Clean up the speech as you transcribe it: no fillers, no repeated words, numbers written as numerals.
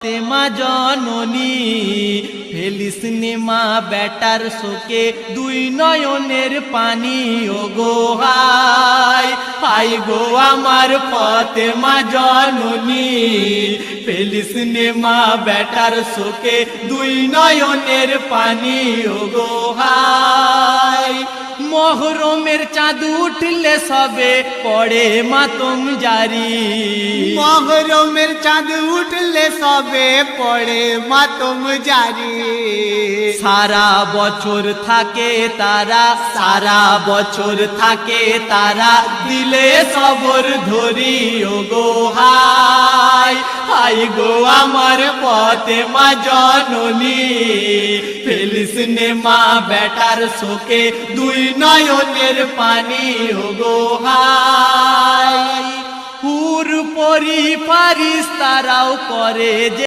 ফাতেমা জননী ফেলিসনে মা বেটার শোকে দুই নয়নের পানি ওগো হায় হায় গো আমার ফাতেমা জননী ফেলিসনে মা বেটার শোকে দুই নয়নের পানি ওগো হায় মহরমের চাঁদ উঠলে সবে পড়ে মাতম জারি মহরমের চাঁদ উঠলে সবে পড়ে মাতম জারি সারা বছর থাকে তারা সারা বছর থাকে তারা দিলে সবর ধরি ওগো হায় হায় গো আমার ফাতেমা জননী ফেলিসনে মা বেটার শোকে দুই নয়নের পানি ওগো হায় হুর পরি ফারিস্তারাও করে যে